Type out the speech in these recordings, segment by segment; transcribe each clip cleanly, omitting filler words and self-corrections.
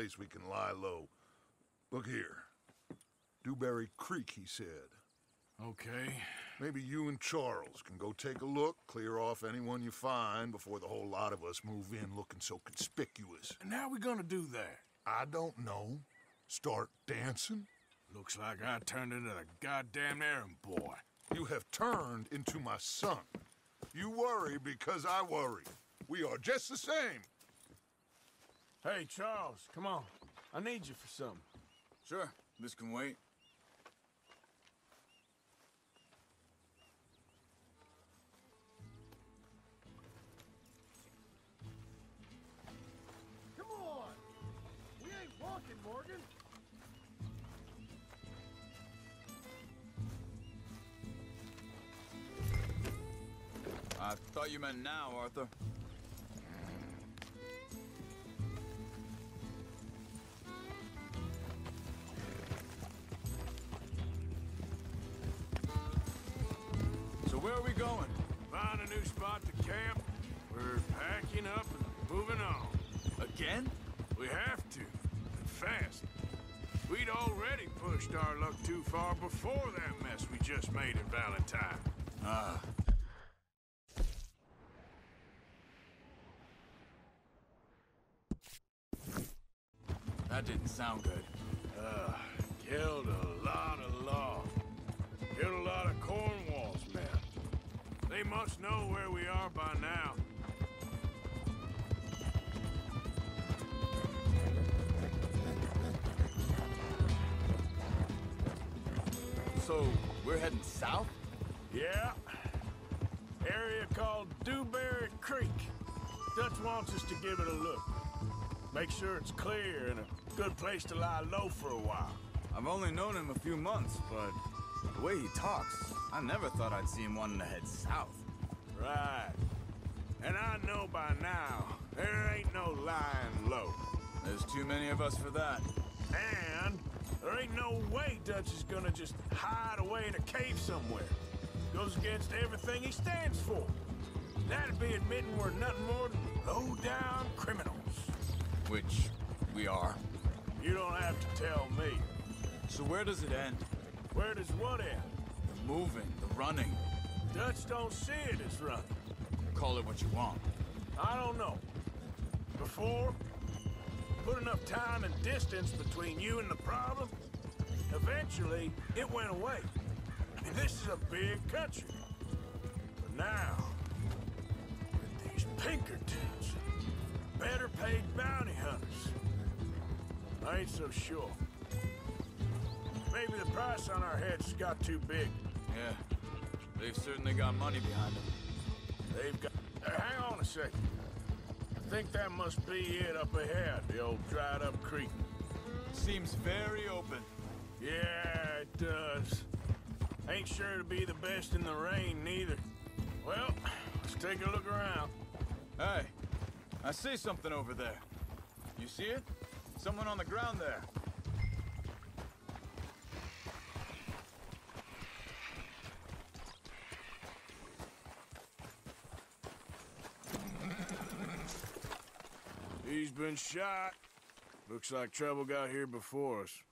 place we can lie low. Look here. Dewberry Creek, he said. Okay. Maybe you and Charles can go take a look, clear off anyone you find before the whole lot of us move in looking so conspicuous. And how we gonna do that? I don't know. Start dancing? Looks like I turned into the goddamn errand boy. You have turned into my son. You worry because I worry. We are just the same. Hey, Charles, come on. I need you for something. Sure, this can wait. Come on! We ain't walking, Morgan! I thought you meant now, Arthur. So where are we going? Find a new spot to camp. We're packing up and moving on. Again? We have to. And fast. We'd already pushed our luck too far before that mess we just made in Valentine. Ah. That didn't sound good. Killed a lot of logs. Killed a lot of Cornwall's men. They must know where we are by now. So, we're heading south? Yeah. Area called Dewberry Creek. Dutch wants us to give it a look. Make sure it's clear and a good place to lie low for a while. I've only known him a few months, but the way he talks, I never thought I'd see him wanting to head south. Right. And I know by now, there ain't no lying low. There's too many of us for that. And there ain't no way Dutch is gonna just hide away in a cave somewhere. Goes against everything he stands for. That'd be admitting we're nothing more than low-down criminals. Which we are. You don't have to tell me. So where does it end? Where does what end? The moving, the running. Dutch don't see it as running. Call it what you want. I don't know. Before, put enough time and distance between you and the problem, eventually it went away. I mean, this is a big country. But now, with these Pinkertons, better paid bounty hunters, I ain't so sure. Maybe the price on our heads got too big. Yeah, they've certainly got money behind them. They've got... hang on a second. I think that must be it up ahead, the old dried-up creek. Seems very open. Yeah, it does. Ain't sure to be the best in the rain, neither. Well, let's take a look around. Hey, I see something over there. You see it? Someone on the ground there. He's been shot. Looks like trouble got here before us.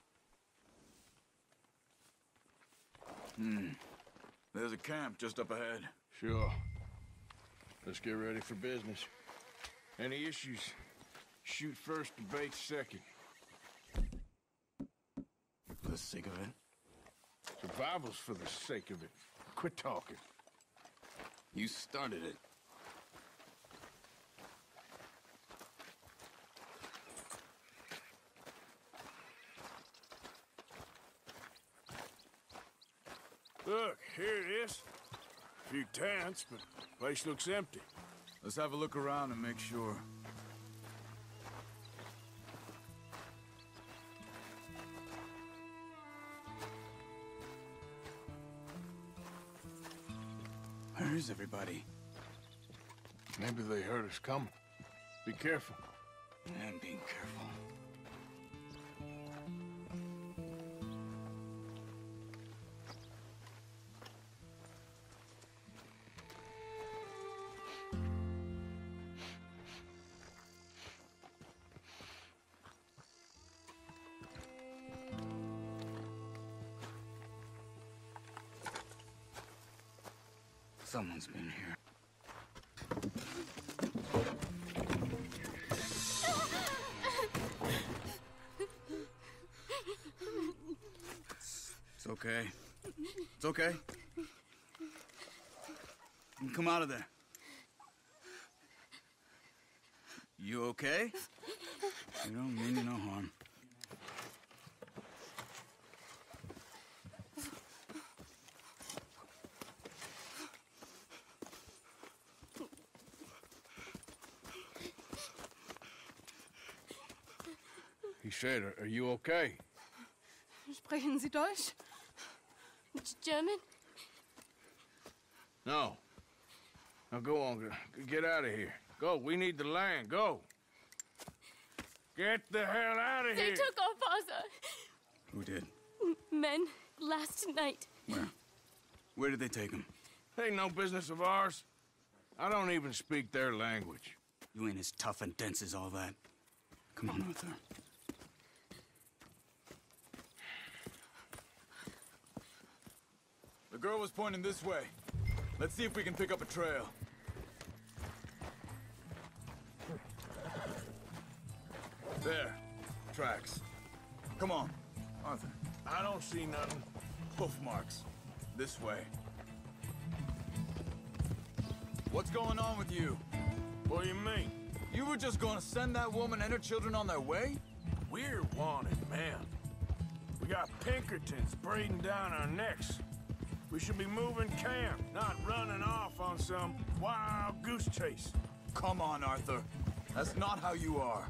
There's a camp just up ahead. Sure. Let's get ready for business. Any issues? Shoot first, debate second. For the sake of it. Survival's for the sake of it. Quit talking. You started it. Look, here it is. A few tents, but the place looks empty. Let's have a look around and make sure. Where is everybody? Maybe they heard us coming. Be careful. I'm being careful. Someone's been here. It's okay. It's okay. You can come out of there. You okay? You don't mean you no harm. He said, are you okay? Sprechen Sie Deutsch? German? No. Now go on, get out of here. Go, we need the land, go. Get the hell out of They here! took our father. Who did? Men, last night. Where? Where did they take him? Ain't no business of ours. I don't even speak their language. You ain't as tough and dense as all that. Come on, Arthur. The girl was pointing this way. Let's see if we can pick up a trail. There. Tracks. Come on, Arthur. I don't see nothing. Hoof marks. This way. What's going on with you? What do you mean? You were just gonna send that woman and her children on their way? We're wanted, man. We got Pinkertons breathing down our necks. We should be moving camp, not running off on some wild goose chase. Come on, Arthur. That's not how you are.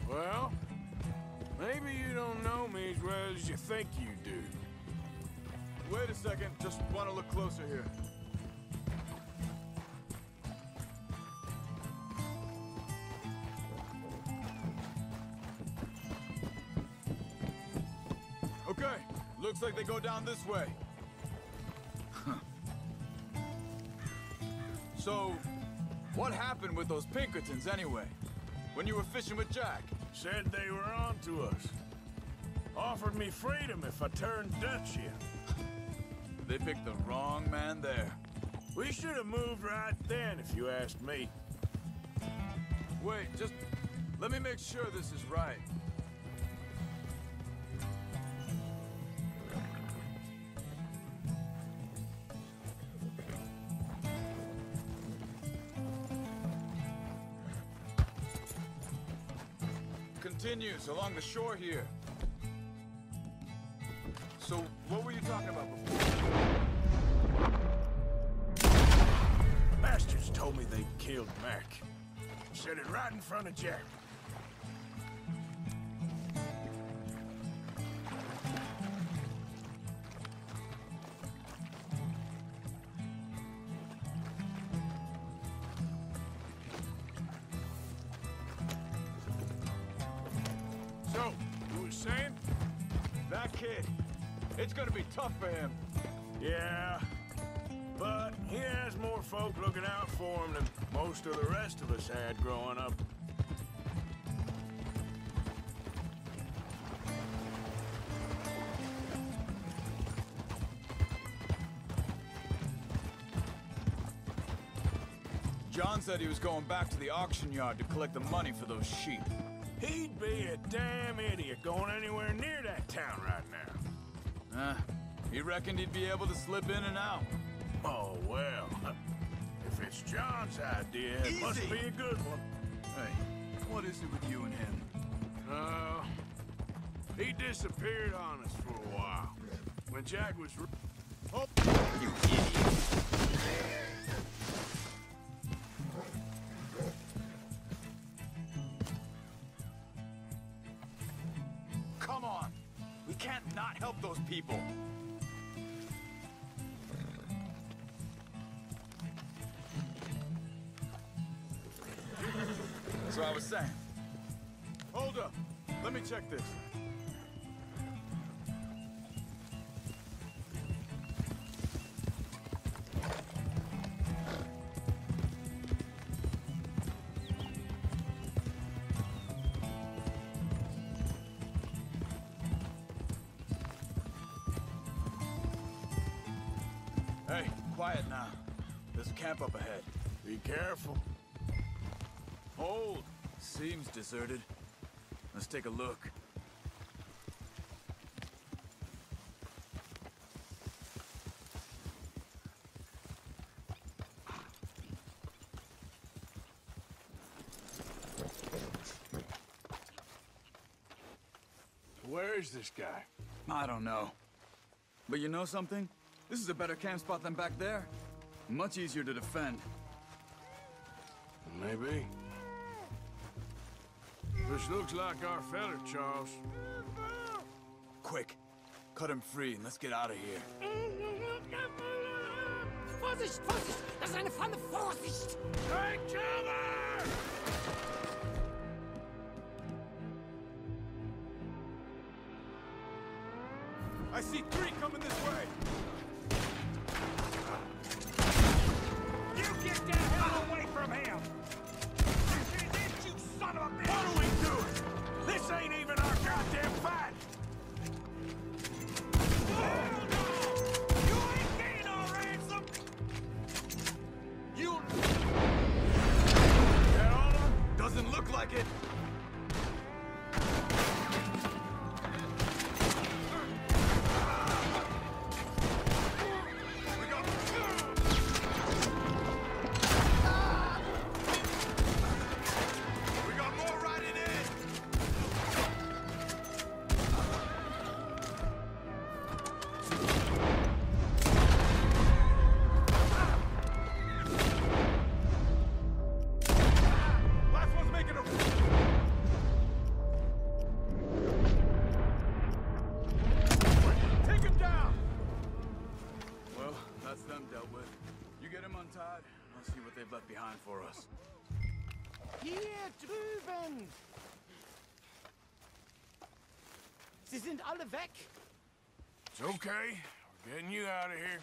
Well, maybe you don't know me as well as you think you do. Wait a second. Just want to look closer here. Okay. Looks like they go down this way. So, what happened with those Pinkertons anyway? When you were fishing with Jack? Said they were on to us. Offered me freedom if I turned Dutch in. They picked the wrong man there. We should have moved right then, if you asked me. Wait, just let me make sure this is right. Continues along the shore here. So, what were you talking about before? Bastards told me they killed Mac. Said it right in front of Jack. So, you were saying? That kid. It's gonna be tough for him. Yeah, but he has more folk looking out for him than most of the rest of us had growing up. John said he was going back to the auction yard to collect the money for those sheep. He'd be a damn idiot going anywhere near that town right now. He reckoned he'd be able to slip in and out. Oh, well. If it's John's idea, it must be a good one. Hey, what is it with you and him? He disappeared on us for a while. When Jack was... Oh, you idiot! Come on! We can't not help those people! That's what I was saying. Hold up. Let me check this. Hey, quiet now. There's camp up ahead. Be careful. Hold! Seems deserted. Let's take a look. Where is this guy? I don't know. But you know something? This is a better camp spot than back there. Much easier to defend. Maybe. This looks like our fella, Charles. Quick! Cut him free and let's get out of here. Vorsicht, Vorsicht! Das ist eine Pfanne! Vorsicht! Take cover! I see 3 coming this way! You get the hell away from him! You son of a bitch! What are we doing? This ain't even our goddamn fight! You ain't getting no ransom! You... That all of them? Doesn't look like it. Left behind for us. Hier drüben! Sie sind alle weg! It's okay. We're getting you out of here.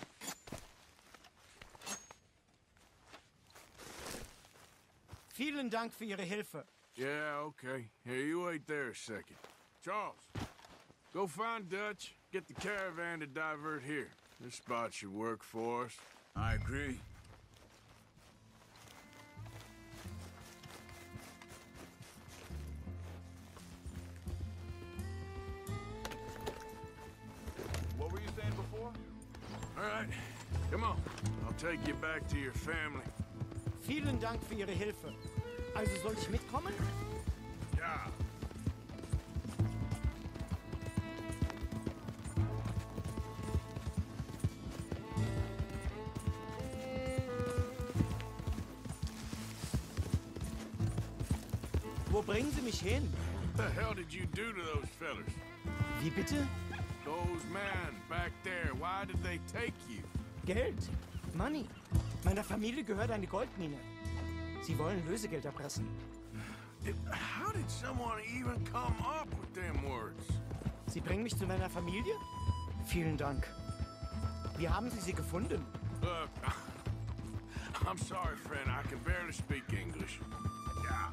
Vielen Dank für Ihre Hilfe. Yeah, okay. Here, you wait there a second. Charles, go find Dutch. Get the caravan to divert here. This spot should work for us. I agree. What were you saying before? All right, come on. I'll take you back to your family. Vielen Dank für Ihre Hilfe. Also soll ich mitkommen? Ja. Wo bringen Sie mich hin? What the hell did you do to those fellas? Wie bitte? Those men back there, why did they take you? Geld. Money. Meiner Familie gehört eine Goldmine. Sie wollen Lösegeld erpressen. How did someone even come up with them words? Sie bringen mich zu meiner Familie? Vielen Dank. Wie haben Sie sie gefunden? Look, I'm sorry, friend. I can barely speak English. Yeah.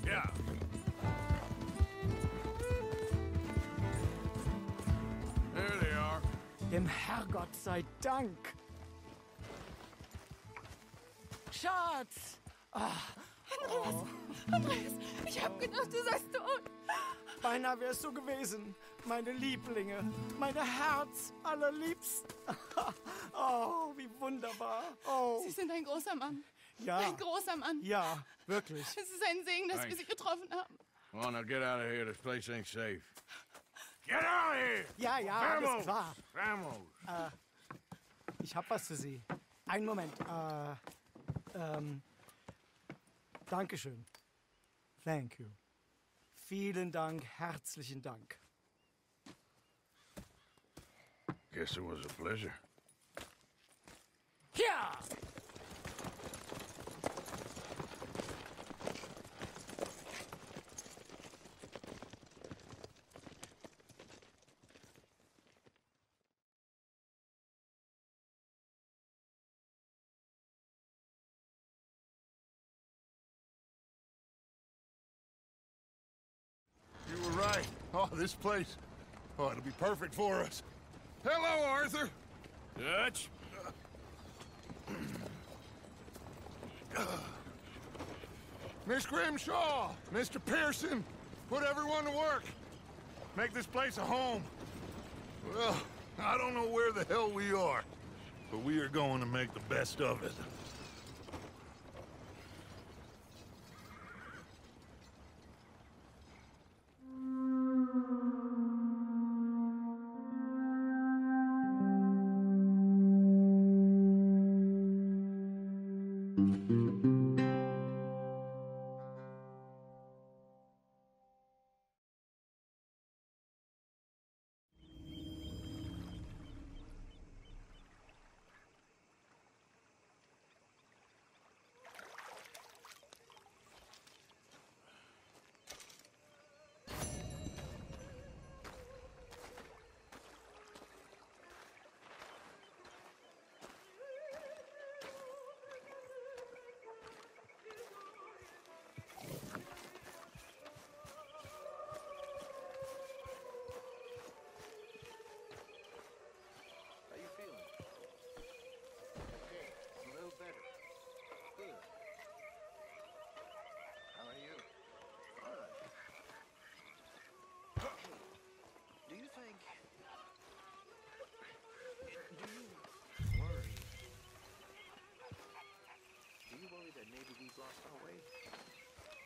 Yeah. There they are. Dem Herrgott sei Dank. Schatz! Andreas, ich hab gedacht, du seist tot. Beinahe wär's so gewesen. Meine Lieblinge, meine Herz allerliebsten. Oh, wie wunderbar. Oh, Sie sind ein großer Mann. ja, Ein großer Mann. ja, wirklich. Es ist ein Segen, dass wir Sie getroffen haben. Come on, now get out of here. This place ain't safe. Get out of here! Ja, ja, alles klar. Vamos! Ich hab was für Sie. Einen Moment. Dankeschön. Thank you. Vielen Dank, herzlichen Dank. Guess it was a pleasure. Ja! this place, oh, it'll be perfect for us. Hello, Arthur. Dutch? Miss Grimshaw, Mr. Pearson, put everyone to work. Make this place a home. Well, I don't know where the hell we are, but we are going to make the best of it.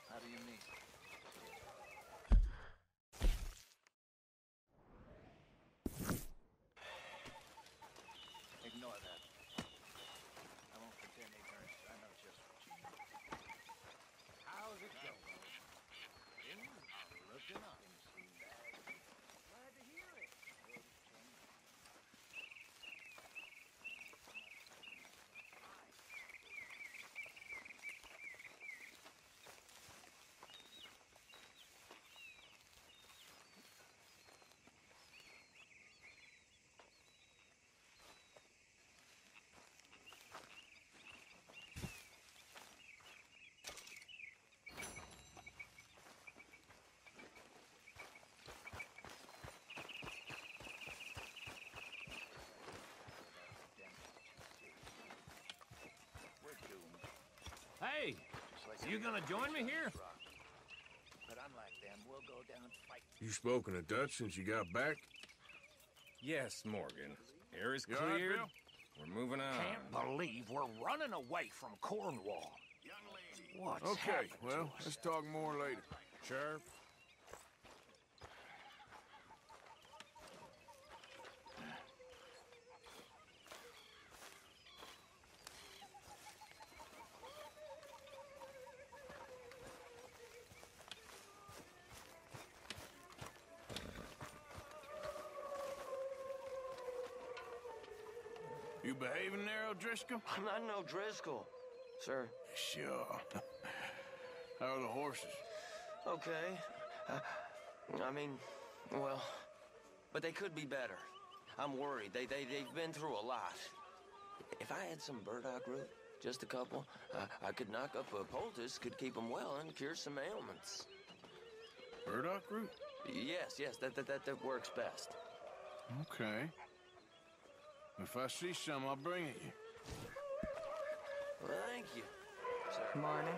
How do you mean? Ignore that. I won't pretend ignorance. I know just what you mean. How's it going? Looking up. Glad to hear it. Hey, you gonna join me here? But unlike them, we'll go down fight. You spoken to Dutch since you got back? Yes, Morgan. Air is You all right, cleared. Bill? We're moving on. Can't believe we're running away from Cornwall. What's Okay, happened to well, us? let's talk more later. Sure. You behaving there, O'Driscoll? I'm not no Driscoll, sir. Sure. How are the horses? Okay. I mean, well, but they could be better. I'm worried. They've been through a lot. If I had some burdock root, just a couple, I could knock up a poultice, could keep them well, and cure some ailments. Burdock root? Yes, that works best. Okay. If I see some, I'll bring it you. Well, thank you, sir. Morning.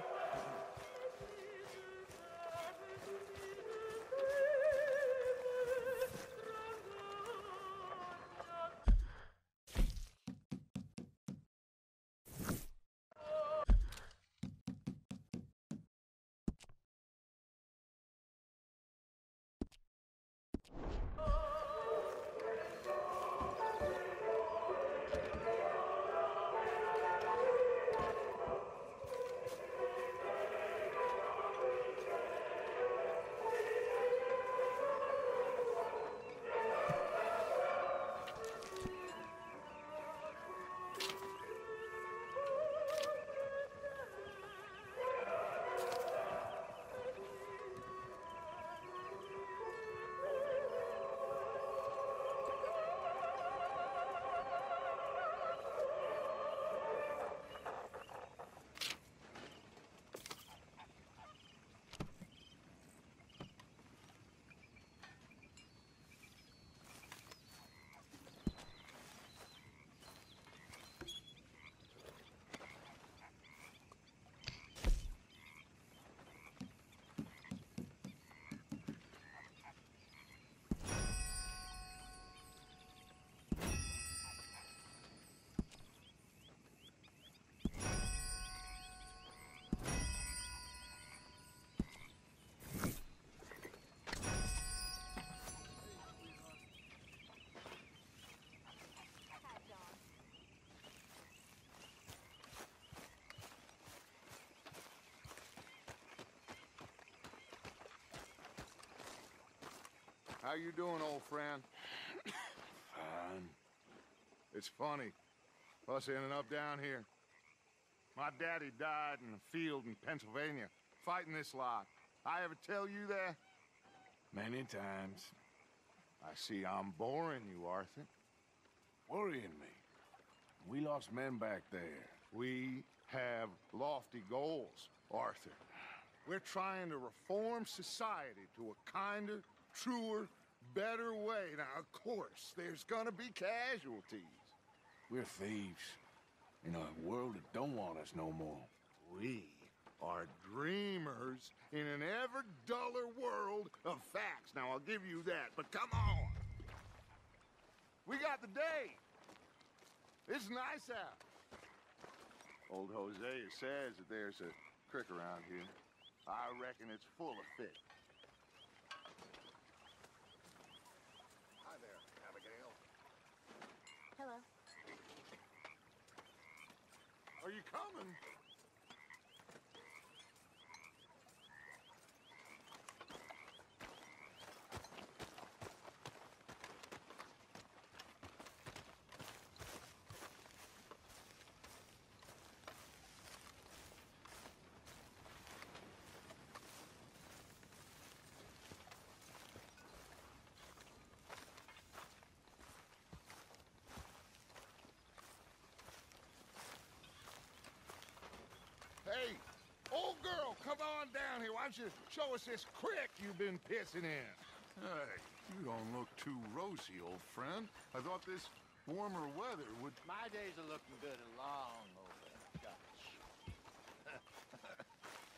How you doing, old friend? Fine. It's funny, us ending up down here. My daddy died in a field in Pennsylvania, fighting this lot. I ever tell you that? Many times. I see I'm boring you, Arthur. Worrying me. We lost men back there. We have lofty goals, Arthur. We're trying to reform society to a kinder, truer, better way. Now, of course, there's gonna be casualties. We're thieves. In a world that don't want us no more. We are dreamers in an ever duller world of facts. Now, I'll give you that, but come on. We got the day. It's nice out. Old Hosea says that there's a creek around here. I reckon it's full of fish. Hi there, Abigail. Hello. Are you coming? Hey, old girl, come on down here. Why don't you show us this creek you've been pissing in? Hey, you don't look too rosy, old friend. I thought this warmer weather would... My days are looking good and long over. Gosh.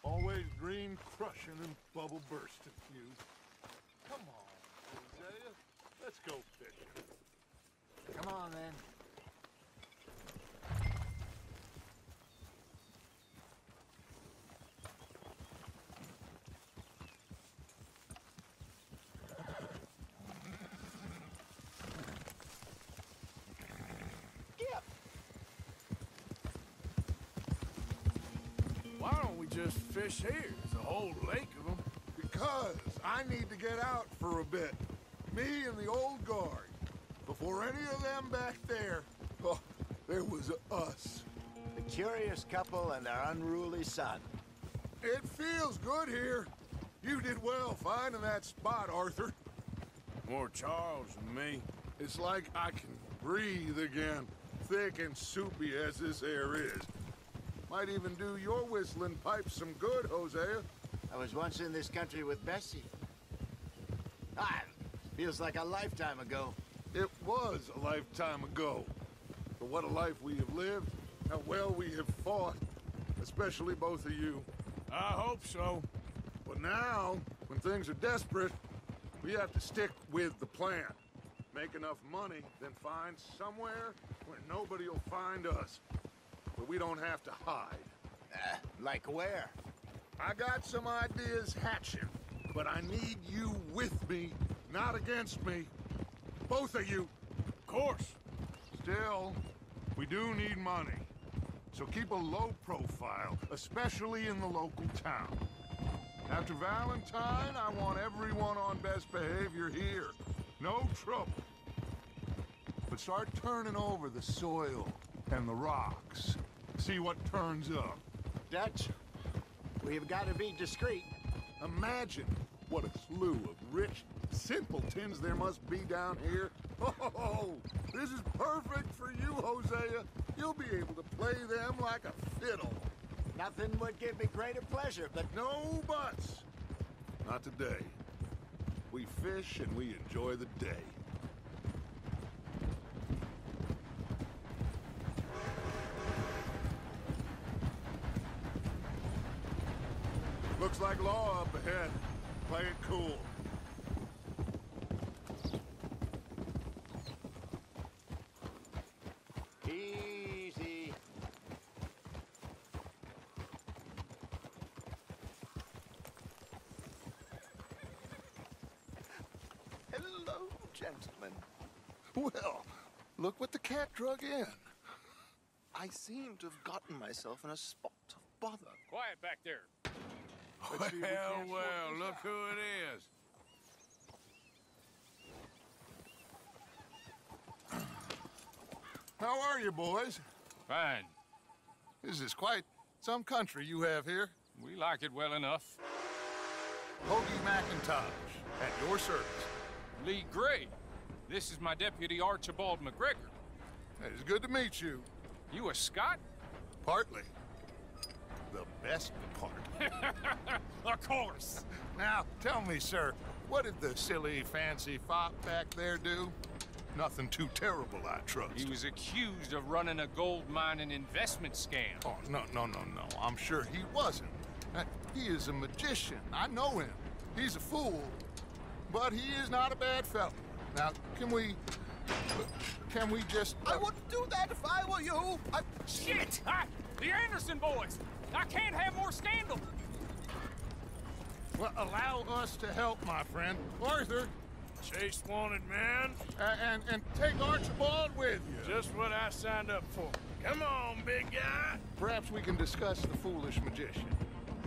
Always green crushing and bubble bursting, you. Come on, Hosea. Let's go fishing. Come on, then. Why don't we just fish here? There's a whole lake of them. Because I need to get out for a bit. Me and the old guard. Before any of them back there, oh, there was us. The curious couple and their unruly son. It feels good here. You did well finding that spot, Arthur. More Charles than me. It's like I can breathe again, thick and soupy as this air is. Might even do your whistling pipes some good, Hosea. I was once in this country with Bessie. Feels like a lifetime ago. It was a lifetime ago. But what a life we have lived, how well we have fought, especially both of you. I hope so. But now, when things are desperate, we have to stick with the plan. Make enough money, then find somewhere where nobody will find us. Where we don't have to hide. Like where? I got some ideas hatching, but I need you with me, not against me. Both of you. Of course. Still, we do need money. So keep a low profile, especially in the local town. After Valentine, I want everyone on best behavior here. No trouble. But start turning over the soil and the rocks. See what turns up. Dutch, we've got to be discreet. Imagine what a slew of rich simpletons there must be down here. Oh, this is perfect for you, Hosea. You'll be able to play them like a fiddle. Nothing would give me greater pleasure, but... No buts. Not today. We fish and we enjoy the day. Looks like law up ahead. Play it cool. Easy. Hello, gentlemen. Well, look what the cat drug in. I seem to have gotten myself in a spot of bother. Quiet back there. Well, look who it is. How are you, boys? Fine. This is quite some country you have here. We like it well enough. Hoagie McIntosh, at your service. Lee Gray. This is my deputy Archibald McGregor. It's good to meet you. You a Scot? Partly. The best part. Of course. Now, tell me, sir, what did the silly, fancy fop back there do? Nothing too terrible, I trust. He was accused of running a gold mining investment scam. Oh, no. I'm sure he wasn't. He is a magician. I know him. He's a fool, but he is not a bad fellow. Now, can we just... I wouldn't do that if I were you. Shit! The Anderson boys! I can't have more scandal! Well, allow us to help, my friend. Arthur, Chase wanted man. and take Archibald with you. Just what I signed up for. Come on, big guy. Perhaps we can discuss the foolish magician.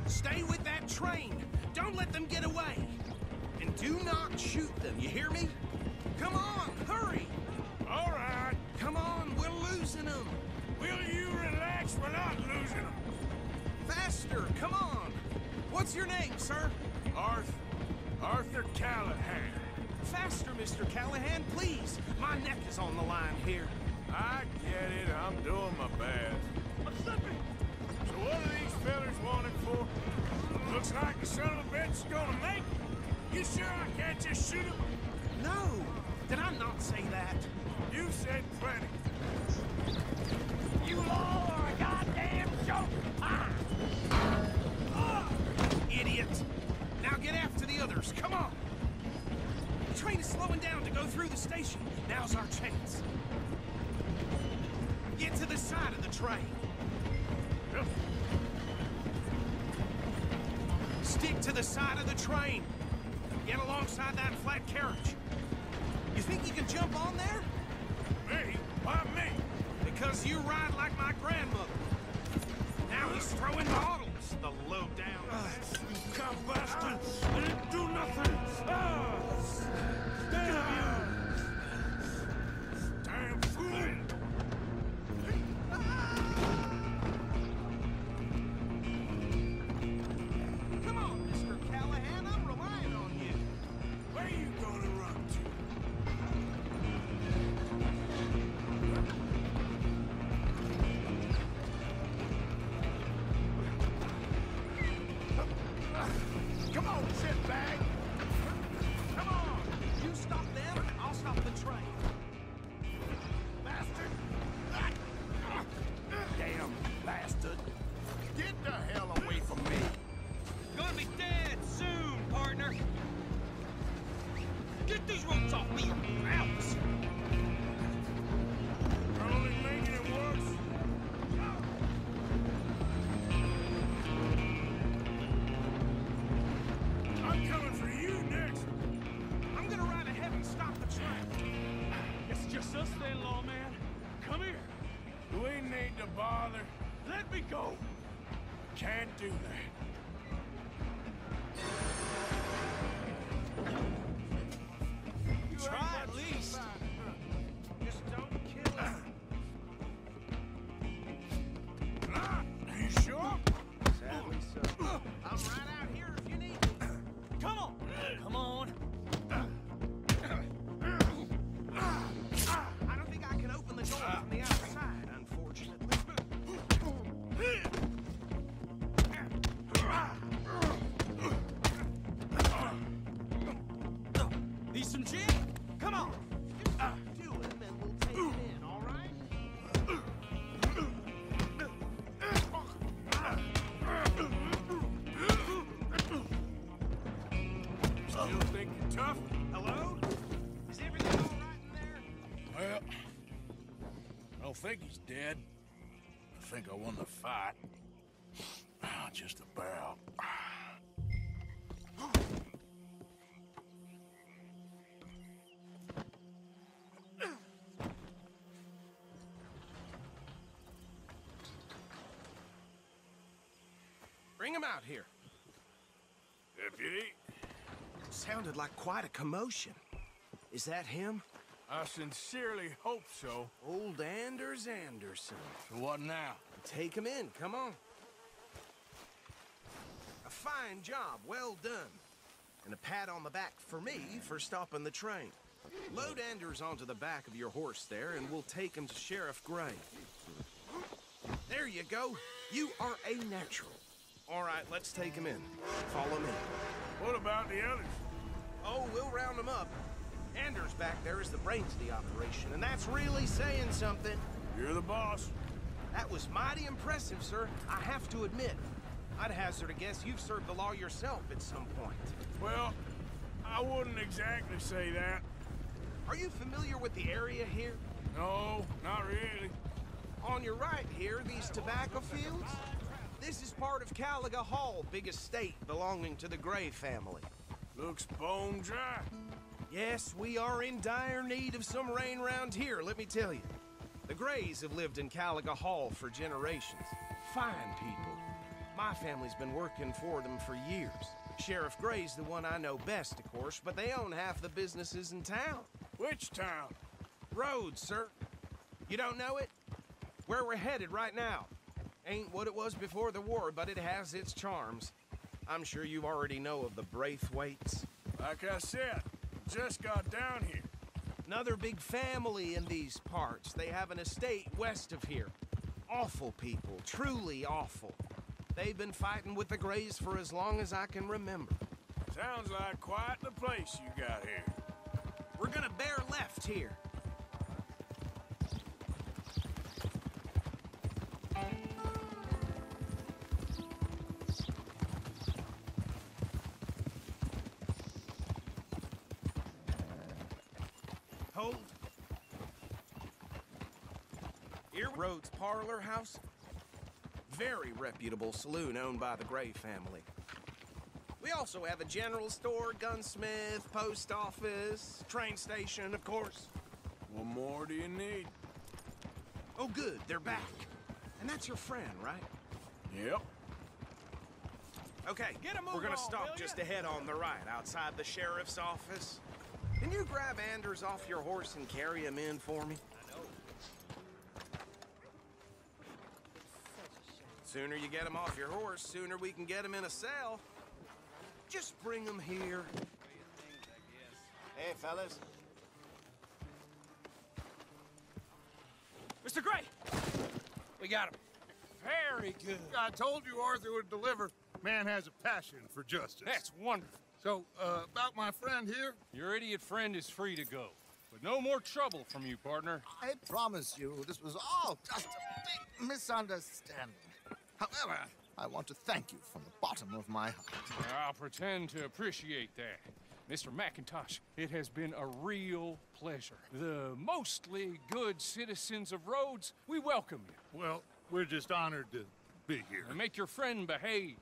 Stay with that train. Don't let them get away. And do not shoot them, you hear me? Come on, hurry! All right. Come on, we're losing them. Will you relax? We're not losing them. Faster, come on. What's your name, sir? Arthur Callahan. Faster, Mr. Callahan, please. My neck is on the line here. I get it. I'm doing my best. I'm slipping. So what are these fellas wanted for? Looks like the son of a bitch is gonna make it. You sure I can't just shoot him? No. Did I not say that? You said plenty. You all are a goddamn joke! Idiot! Now get after the others, come on! The train is slowing down to go through the station. Now's our chance. Get to the side of the train. Stick to the side of the train. Get alongside that flat carriage. You think you can jump on there? Me? Why me? Because you ride like my grandmother. Now he's throwing bottles, the low-down. You cop bastard! I didn't do nothing! Damn you! Damn fool! Come on, Mr. Callahan, I'm relying on you. Where you gonna run to? Come on, shitbag! Come on! You stop them, I'll stop the train. Bastard! Damn bastard! Get the hell away from me! Gonna be dead soon, partner! Get these ropes off me, or else! You're only making it worse. I'm coming for you next. I'm gonna ride ahead and stop the train. It's just us then, lawman. Come here. We need to bother. Let me go. Can't do that. Try at least. Just don't kill him. Are you sure? Sadly so. I'm right out here if you need me. Come on. Come on. I don't think I can open the door from the outside, unfortunately. Need some gin? Come on. Do him and we'll take it in, all right? Still think you're tough? Hello? Is everything all right in there? Well, I don't think he's dead. I think I won the fight. Just about. Bring him out here. Deputy? Sounded like quite a commotion. Is that him? I sincerely hope so. Old Anders Anderson. So what now? Take him in, come on. A fine job, well done. And a pat on the back for me for stopping the train. Load Anders onto the back of your horse there, and we'll take him to Sheriff Gray. There you go. You are a natural. All right, let's take him in. Follow me. What about the others? Oh, we'll round them up. Anders back there is the brains of the operation, and that's really saying something. You're the boss. That was mighty impressive, sir. I have to admit. I'd hazard a guess you've served the law yourself at some point. Well, I wouldn't exactly say that. Are you familiar with the area here? No, not really. On your right here, these tobacco fields? This is part of Caliga Hall, big estate belonging to the Gray family. Looks bone dry. Yes, we are in dire need of some rain round here, let me tell you. The Grays have lived in Caliga Hall for generations. Fine people. My family's been working for them for years. Sheriff Gray's the one I know best, of course, but they own half the businesses in town. Which town? Rhodes, sir. You don't know it? Where we're headed right now. Ain't what it was before the war, but it has its charms. I'm sure you already know of the Braithwaites. Like I said, just got down here. Another big family in these parts. They have an estate west of here. Awful people, truly awful. They've been fighting with the Grays for as long as I can remember. Sounds like quite the place you got here. We're gonna bear left here. Hold. Here, Rhodes Parlor House. Very reputable saloon owned by the Gray family. We also have a general store, gunsmith, post office, train station, of course. What more do you need? Oh, good, they're back. And that's your friend, right? Yep. Okay, we're gonna stop just ahead on the right, outside the sheriff's office. Can you grab Anders off your horse and carry him in for me? Sooner you get him off your horse, sooner we can get him in a cell. Just bring him here. Hey, fellas. Mr. Gray! We got him. Very good. I told you Arthur would deliver. Man has a passion for justice. That's wonderful. So, about my friend here? Your idiot friend is free to go. But no more trouble from you, partner. I promise you, this was all just a big misunderstanding. However, I want to thank you from the bottom of my heart. I'll pretend to appreciate that. Mr. McIntosh, it has been a real pleasure. The mostly good citizens of Rhodes, we welcome you. Well, we're just honored to be here. And make your friend behave.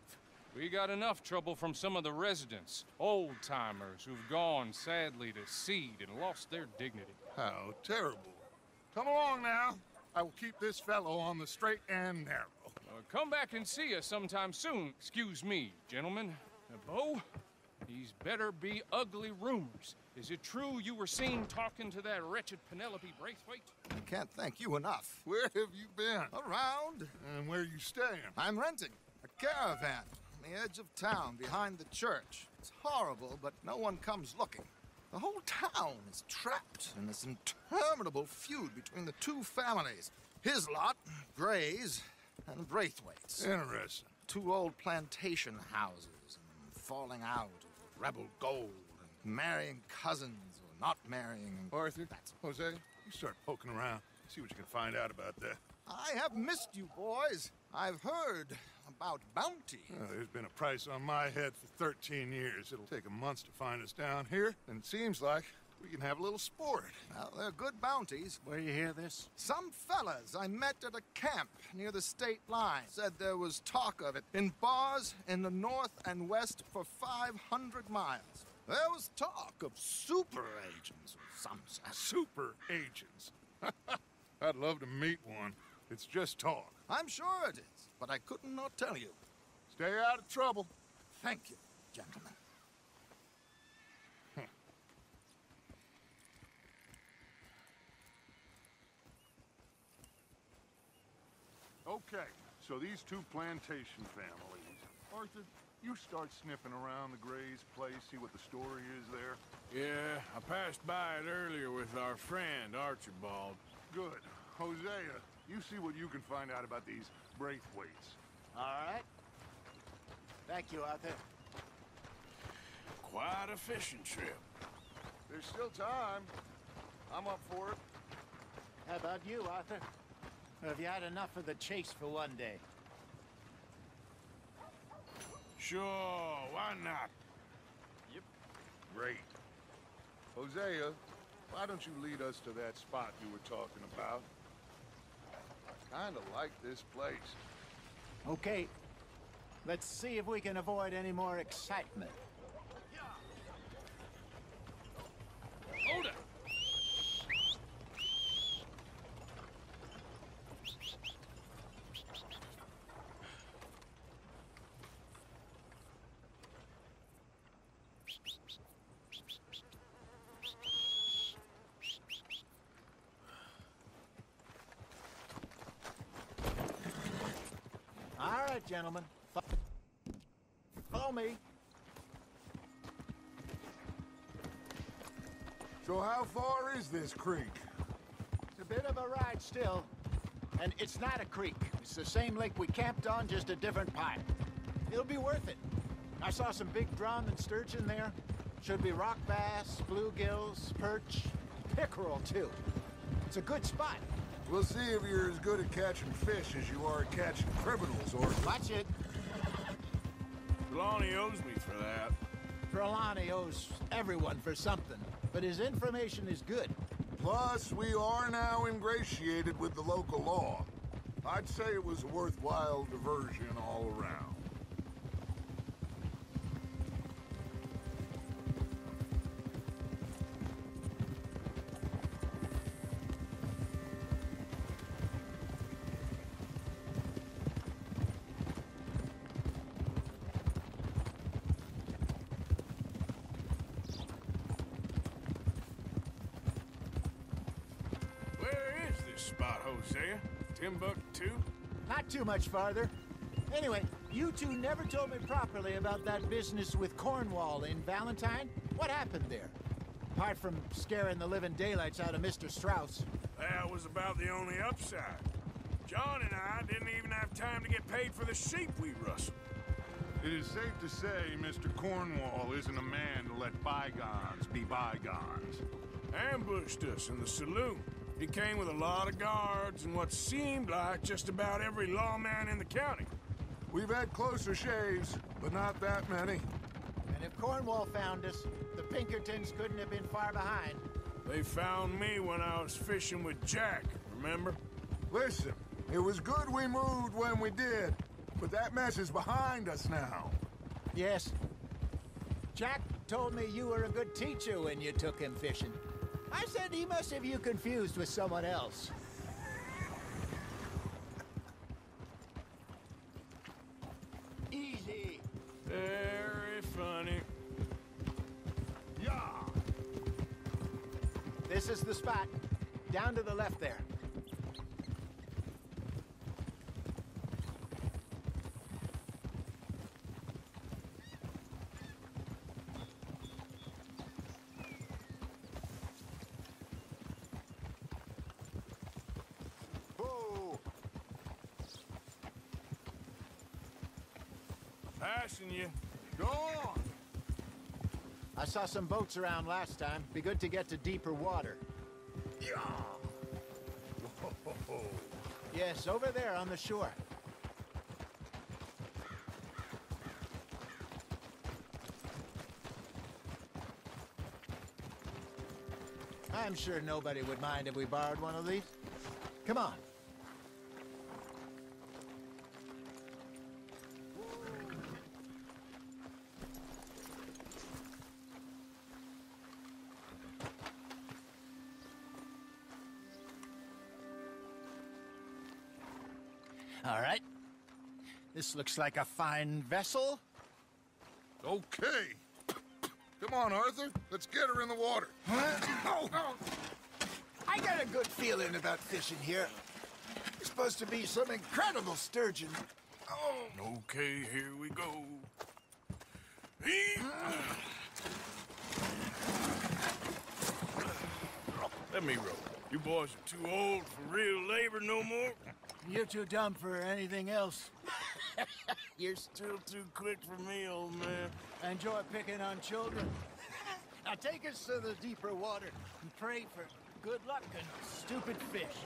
We got enough trouble from some of the residents, old-timers who've gone, sadly, to seed and lost their dignity. How terrible. Come along now. I will keep this fellow on the straight and narrow. Come back and see us sometime soon. Excuse me, gentlemen. Bo, these better be ugly rumors. Is it true you were seen talking to that wretched Penelope Braithwaite? I can't thank you enough. Where have you been? Around. And where are you staying? I'm renting a caravan on the edge of town behind the church. It's horrible, but no one comes looking. The whole town is trapped in this interminable feud between the two families. His lot, Gray's, and Braithwaite's. Interesting. Two old plantation houses and falling out over rebel gold and marrying cousins or not marrying. Arthur, Jose, you start poking around. See what you can find out about that. I have missed you, boys. I've heard about bounty. There's been a price on my head for 13 years. It'll take a month to find us down here, and it seems like we can have a little sport. Well, they're good bounties. Where you hear this? Some fellas I met at a camp near the state line said there was talk of it in bars in the north and west for 500 miles. There was talk of super agents or some such. Super agents. I'd love to meet one. It's just talk. I'm sure it is, but I couldn't not tell you. Stay out of trouble. Thank you, gentlemen. Okay, so these two plantation families. Arthur, you start sniffing around the Gray's place, see what the story is there? Yeah, I passed by it earlier with our friend, Archibald. Good. Hosea, you see what you can find out about these Braithwaites. All right. Thank you, Arthur. Quite a fishing trip. There's still time. I'm up for it. How about you, Arthur? Or have you had enough of the chase for one day? Sure, why not? Yep. Great. Hosea, why don't you lead us to that spot you were talking about? I kinda like this place. Okay. Let's see if we can avoid any more excitement. Hold up! All right, gentlemen. Follow me. So how far is this creek? It's a bit of a ride still. And it's not a creek. It's the same lake we camped on, just a different pipe. It'll be worth it. I saw some big drum and sturgeon there. Should be rock bass, bluegills, perch, pickerel too. It's a good spot. We'll see if you're as good at catching fish as you are at catching criminals, or... Watch it. Trelawney owes me for that. Trelawney owes everyone for something, but his information is good. Plus, we are now ingratiated with the local law. I'd say it was a worthwhile diversion all around. Spot, Hosea? Timbuktu? Not too much farther. Anyway, you two never told me properly about that business with Cornwall in Valentine. What happened there? Apart from scaring the living daylights out of Mr. Strauss. That was about the only upside. John and I didn't even have time to get paid for the sheep we rustled. It is safe to say Mr. Cornwall isn't a man to let bygones be bygones. Ambushed us in the saloon. He came with a lot of guards and what seemed like just about every lawman in the county. We've had closer shaves, but not that many. And if Cornwall found us, the Pinkertons couldn't have been far behind. They found me when I was fishing with Jack, remember? Listen, it was good we moved when we did, but that mess is behind us now. Yes. Jack told me you were a good teacher when you took him fishing. I said he must have you confused with someone else. Easy. Very funny. Yeah. This is the spot. Down to the left there. Passing you. Go on. I saw some boats around last time. Be good to get to deeper water. Yeah. Whoa. Yes, over there on the shore. I'm sure nobody would mind if we borrowed one of these. Come on. All right. This looks like a fine vessel. Okay. Come on, Arthur. Let's get her in the water. Oh. I got a good feeling about fishing here. Supposed to be some incredible sturgeon. Oh. Okay, here we go. Let me roll. You boys are too old for real labor no more. You're too dumb for anything else. You're still too quick for me, old man. I enjoy picking on children. Now take us to the deeper water and pray for good luck and stupid fish.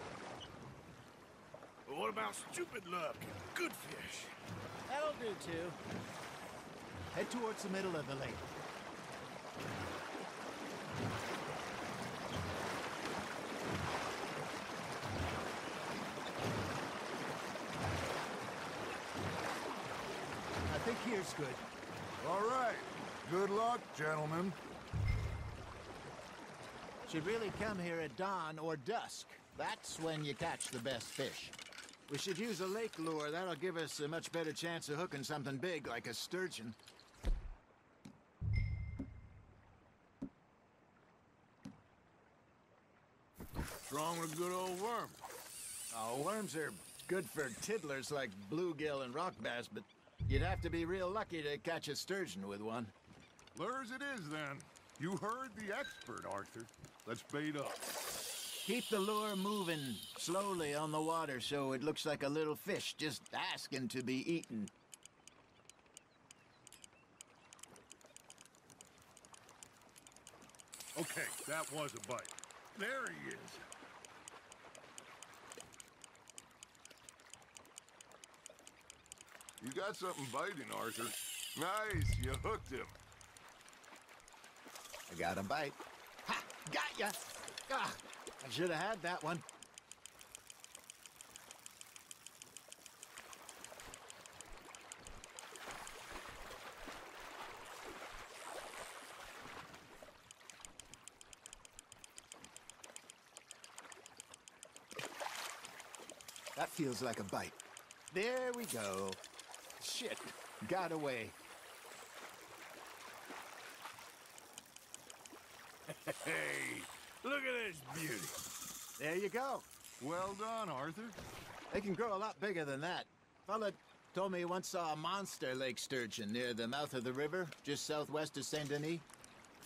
But what about stupid luck and good fish? That'll do, too. Head towards the middle of the lake. I think here's good. All right. Good luck, gentlemen. Should really come here at dawn or dusk. That's when you catch the best fish. We should use a lake lure. That'll give us a much better chance of hooking something big like a sturgeon. What's wrong with a good old worm? Oh, worms are good for tiddlers like bluegill and rock bass, but you'd have to be real lucky to catch a sturgeon with one. Lures it is, then. You heard the expert, Arthur. Let's bait up. Keep the lure moving slowly on the water so it looks like a little fish just asking to be eaten. Okay, that was a bite. There he is. You got something biting, Arthur. Nice, you hooked him. I got a bite. Ha! Got ya! Ah, I should have had that one. That feels like a bite. There we go. Shit, got away. Hey, look at this beauty. There you go. Well done, Arthur. They can grow a lot bigger than that. Fella told me he once saw a monster lake sturgeon near the mouth of the river, just southwest of Saint Denis.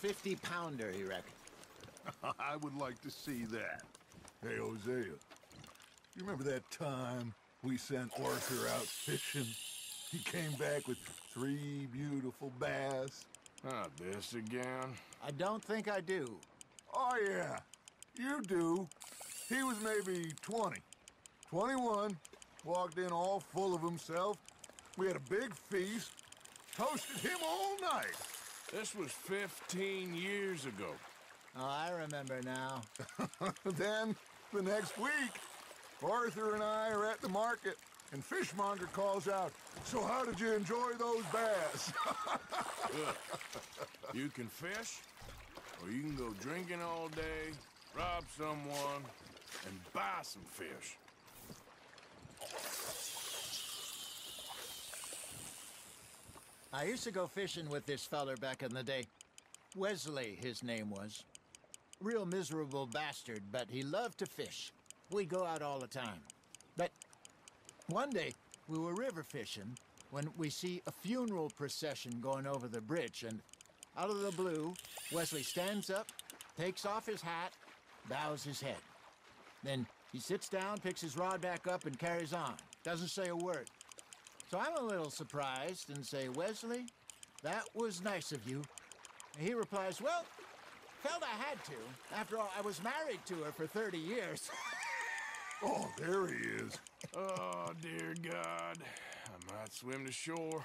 50-pounder, he reckoned. I would like to see that. Hey, Hosea, you remember that time we sent Arthur out fishing? He came back with 3 beautiful bass. Not this again. I don't think I do. Oh, yeah. You do. He was maybe 20. 21. Walked in all full of himself. We had a big feast. Toasted him all night. This was 15 years ago. Oh, I remember now. Then, the next week, Arthur and I are at the market, and Fishmonger calls out, "So how did you enjoy those bass?" Look, you can fish, or you can go drinking all day, rob someone, and buy some fish. I used to go fishing with this feller back in the day. Wesley, his name was. Real miserable bastard, but he loved to fish. We'd go out all the time. But one day, we were river fishing when we see a funeral procession going over the bridge, and out of the blue, Wesley stands up, takes off his hat, bows his head. Then he sits down, picks his rod back up, and carries on. Doesn't say a word. So I'm a little surprised and say, "Wesley, that was nice of you." And he replies, "Well, felt I had to. After all, I was married to her for 30 years. Oh, there he is. Oh, dear God. I might swim to shore.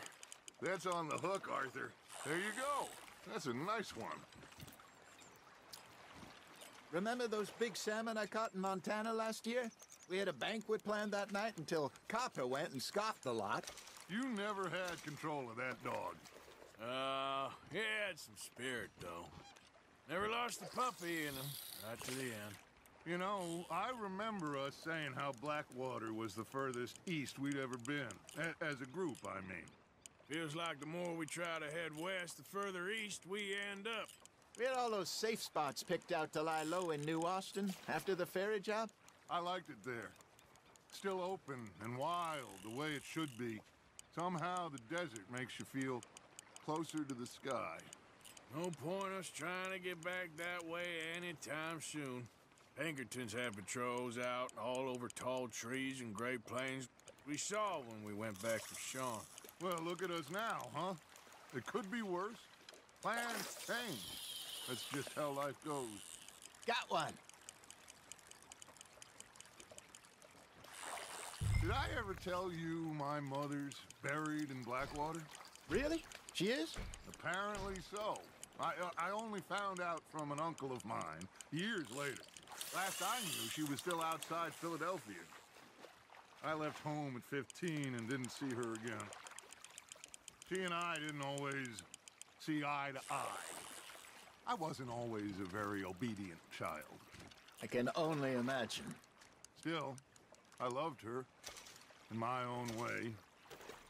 That's on the hook, Arthur. There you go. That's a nice one. Remember those big salmon I caught in Montana last year? We had a banquet planned that night until Copper went and scoffed a lot. You never had control of that dog. He had some spirit, though. Never lost the puppy in him, right to the end. You know, I remember us saying how Blackwater was the furthest east we'd ever been. As a group, I mean. Feels like the more we try to head west, the further east we end up. We had all those safe spots picked out to lie low in New Austin after the ferry job. I liked it there. Still open and wild, the way it should be. Somehow the desert makes you feel closer to the sky. No point us trying to get back that way anytime soon. Pinkertons had patrols out all over tall trees and Great Plains. We saw when we went back to Sean. Well, look at us now, huh? It could be worse. Plans change. That's just how life goes. Got one. Did I ever tell you my mother's buried in Blackwater? Really? She is? Apparently so. I only found out from an uncle of mine years later. Last I knew, she was still outside Philadelphia. I left home at 15 and didn't see her again. She and I didn't always see eye to eye. I wasn't always a very obedient child. I can only imagine. Still, I loved her in my own way,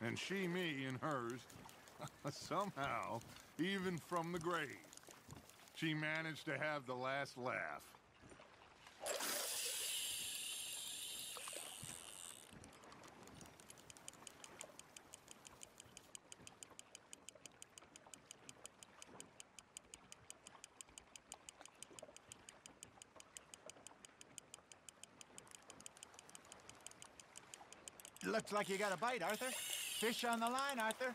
and she me in hers. Somehow, even from the grave, she managed to have the last laugh. Looks like you got a bite, Arthur. Fish on the line, Arthur.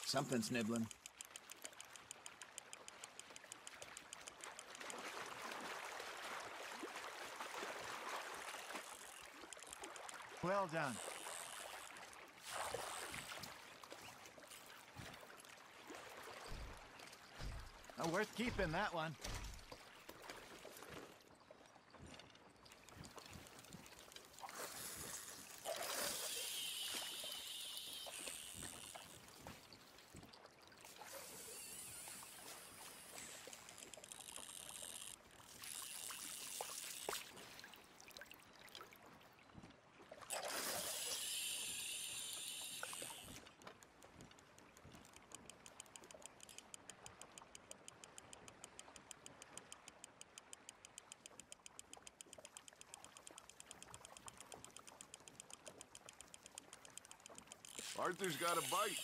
Something's nibbling. Well done. Oh, worth keeping, that one. Arthur's got a bite.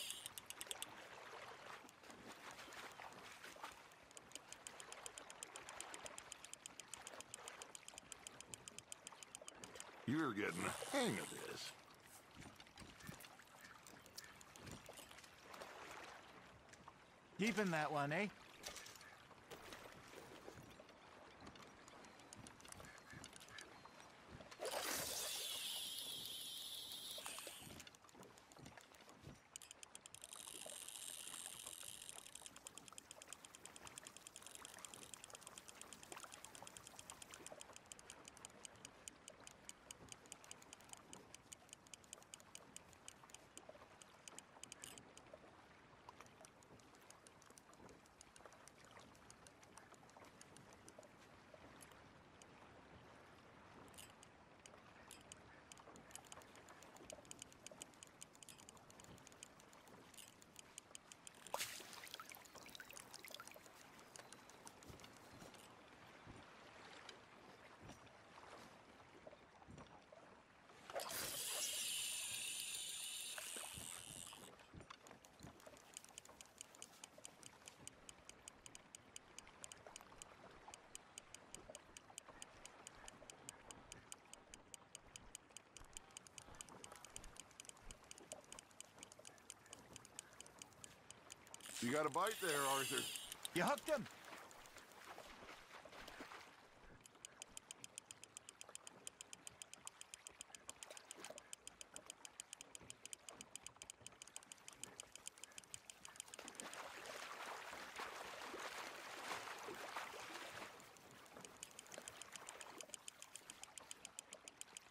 You're getting the hang of this. Keeping that one, eh? You got a bite there, Arthur. You hooked him.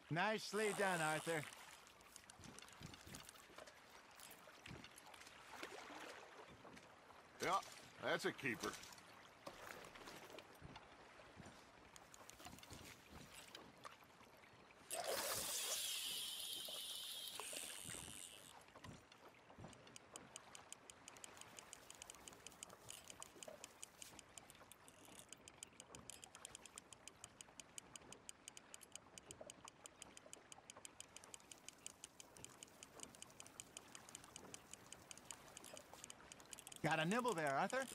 Nicely done, Arthur. Yeah, that's a keeper. Got a nibble there, Arthur?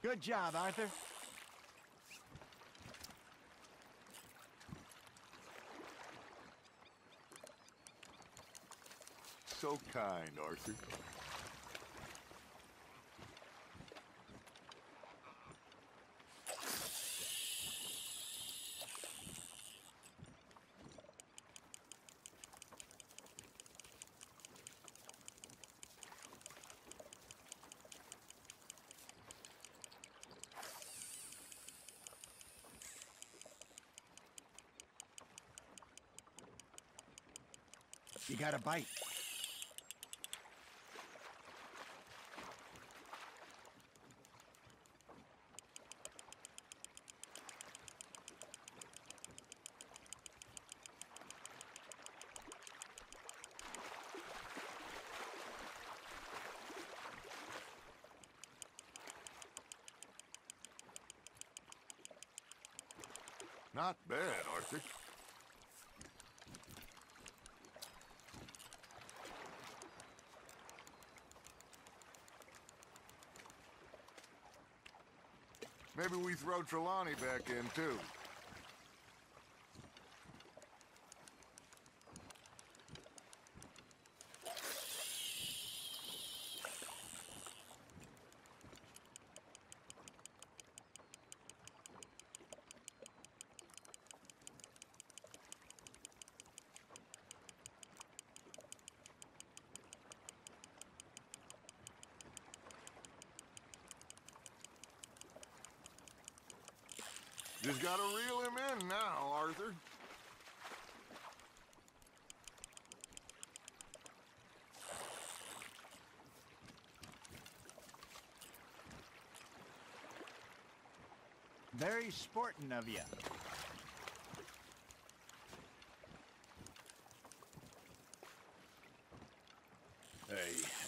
Good job, Arthur. So kind, Arthur. You got a bite. Not bad, Arthur. Maybe we throw Trelawney back in, too. Just gotta reel him in now, Arthur. Very sporting of you. Hey,